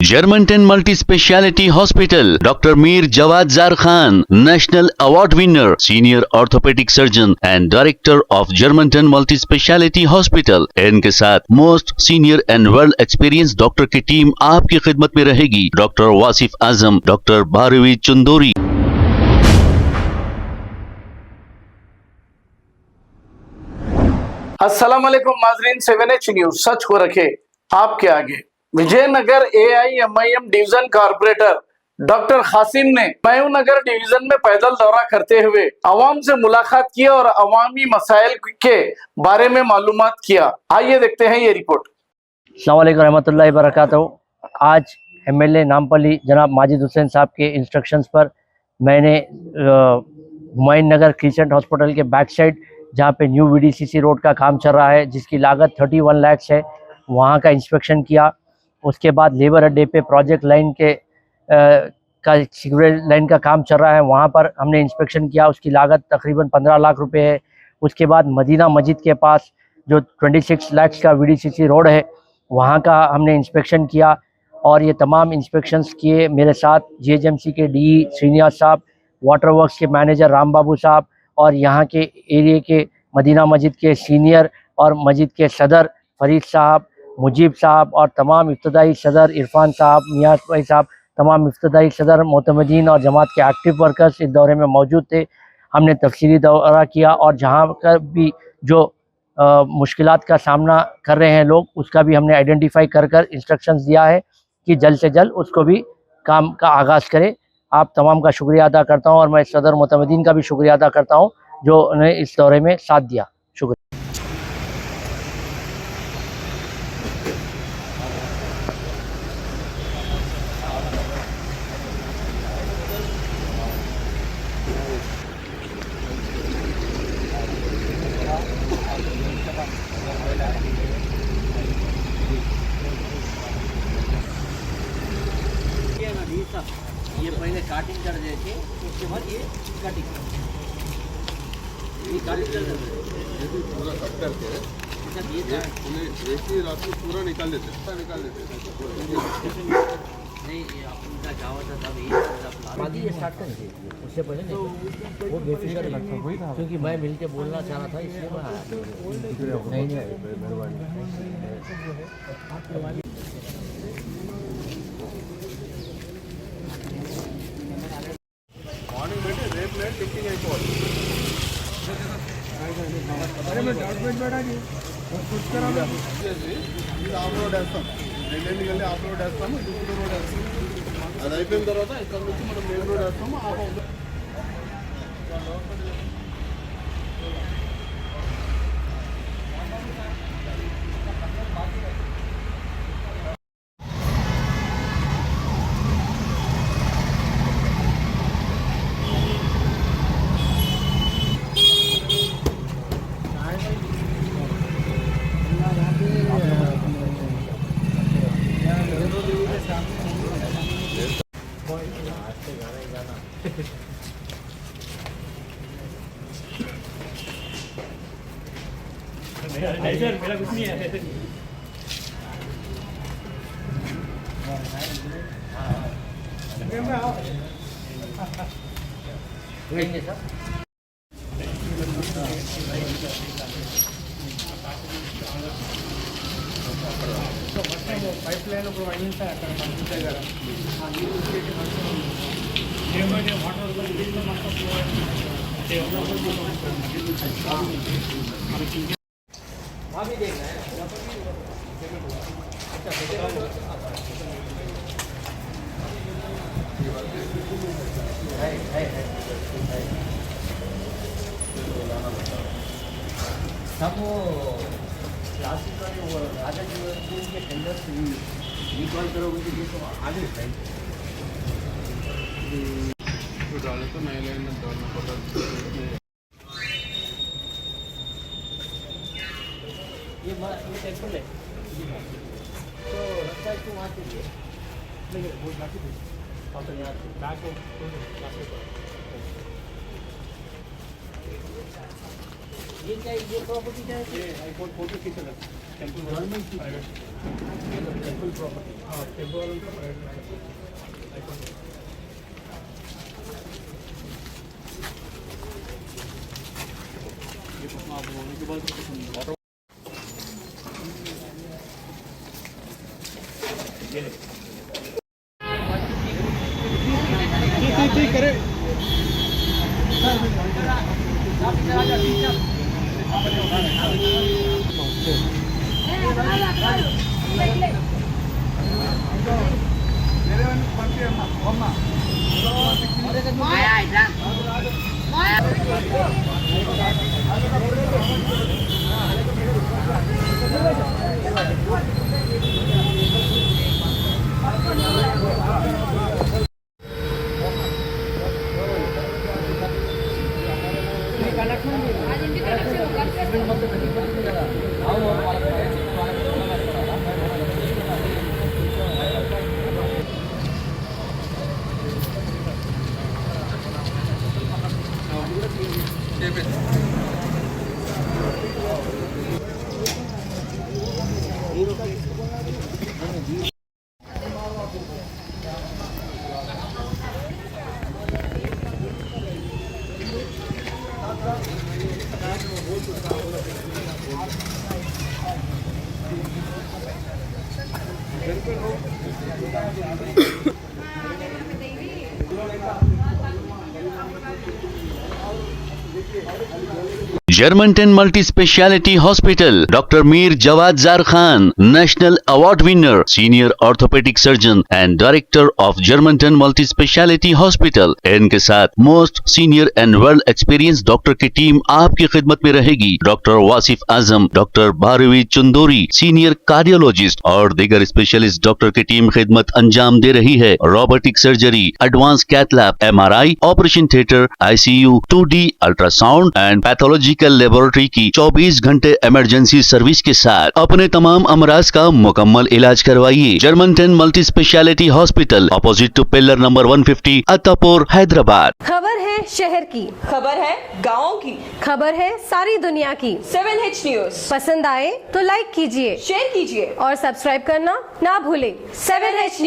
Germantown Multi Speciality Hospital, Dr. Mir Jawad Zar Khan, National Award winner, Senior Orthopedic Surgeon and Director of Germantown Multi Speciality Hospital। इनके साथ most senior and well experience doctor की team आपकी खिदमत में रहेगी। Doctor Wasif Azam, doctor Bharvi Chandori. अस्सलाम वालेकुम नाज़रीन, 7H न्यूज सच को रखे आपके आगे। Vijayanagar AIMIM division corporator doctor Khasim ने मयूर नगर डिवीजन में पैदल दौरा करते हुए अवाम से मुलाकात की और अवामी मसाइल के बारे में मालूमात किया। आइए देखते हैं ये रिपोर्ट। अस्सलाम वालेकुम रहमतुल्लाहि बरकातहू। आज MLA नामपल्ली जनाब माजिद हुसैन साहब के इंस्ट्रक्शंस पर मैंने हुमायूं नगर क्रिसेंट हॉस्पिटल के बैक साइड जहाँ पे न्यू VDCC रोड का काम चल रहा है, जिसकी लागत 31 लाख है, वहाँ का इंस्पेक्शन किया। उसके बाद लेबर अड्डे पे प्रोजेक्ट लाइन के का सीवरेज लाइन का काम चल रहा है, वहाँ पर हमने इंस्पेक्शन किया। उसकी लागत तकरीबन 15 लाख रुपए है। उसके बाद मदीना मस्जिद के पास जो 26 लाख का VDCC रोड है, वहाँ का हमने इंस्पेक्शन किया। और ये तमाम इंस्पेक्शंस किए मेरे साथ GHMC के DE श्रीनिवास साहब, वाटर वर्क्स के मैनेजर राम बाबू साहब और यहाँ के एरिया के मदीना मस्जिद के सीनियर और मस्जिद के सदर फरीद साहब, मुजीब साहब और तमाम इब्तदाई सदर इरफान साहब, मियाँ भाई साहब, तमाम इब्तदाई सदर मोतमदीन और जमात के एक्टिव वर्कर्स इस दौरे में मौजूद थे। हमने तफसीली दौरा किया और जहाँ पर भी जो मुश्किलात का सामना कर रहे हैं लोग, उसका भी हमने आइडेंटिफाई कर इंस्ट्रक्शंस दिया है कि जल्द से जल्द उसको भी काम का आगाज़ करें। आप तमाम का शुक्रिया अदा करता हूं और मैं सदर मोतमदीन का भी शुक्रिया अदा करता हूं जो उन्हें इस दौरे में साथ दिया। शुक्रिया। ये पहले काटिंग कर देते, उसके बाद ये कटिंग पूरा कट करके उन्हें एक ही रात में पूरा निकाल देते नहीं, उनका जावा था तब ये स्टार्ट करेंगे, उससे पहले तो वो बेफिक्र लगता, क्योंकि मैं मिल के बोलना चाह रहा था, इसलिए मैं नहीं మార్నింగ్ పెట్టి రేపు నైట్ లిఫ్టింగ్ అయిపోవాలి ఇది ఆఫ్ రోడ్ వేస్తాం, రెండేళ్ళకి వెళ్ళి ఆఫ్ రోడ్ వేస్తాము, ఇప్పుడు రోడ్ వేస్తాము. అది అయిపోయిన తర్వాత ఇక్కడ నుంచి మనం మెయిన్ రోడ్ వేస్తాము. मेरा कुछ नहीं है। పైప్ లైన్ ఇప్పుడు అయింది అక్కడ పంపించే కదా ఏమైనా వాటర్ भी देखना है। सब वो क्लासेस वाले वो राजा जी के टेंडर से रिकॉल करोगे तो ये तो आगे तो डाले तो नए लाइन में डालना पड़ता ये टेम्पल है तो रास्ता इसको वहाँ से लिए लेकिन वो बाकी और यहाँ से बैक ये क्या, ये प्रॉपर्टी क्या है? ये हाईकोर्ट फोटो की तरफ टेम्पल गवर्नमेंट की प्राइवेट टेम्पो वालों का private Germantown Multi Speciality Hospital, Dr. Mir Jawad Zar Khan, National Award winner, Senior Orthopedic Surgeon and Director of Germantown Multi Speciality Hospital. इनके साथ most senior and well experience doctor की team आपकी खिदमत में रहेगी। Doctor Wasif Azam, doctor Bharvi Chandori, senior cardiologist और दीगर specialist doctor की टीम खिदमत अंजाम दे रही है। Robotic surgery, advance cath lab, MRI, operation theatre, ICU, 2D ultrasound and pathological laboratory की 24 घंटे इमरजेंसी सर्विस के साथ अपने तमाम अमराज का मुकम्मल इलाज करवाइए। Germanton multi specialty hospital, opposite to pillar number 150, Attapur, Hyderabad. खबर है शहर की, खबर है गाँव की, खबर है सारी दुनिया की। 7H न्यूज पसंद आए तो लाइक कीजिए, शेयर कीजिए और सब्सक्राइब करना ना भूलें। 7H news.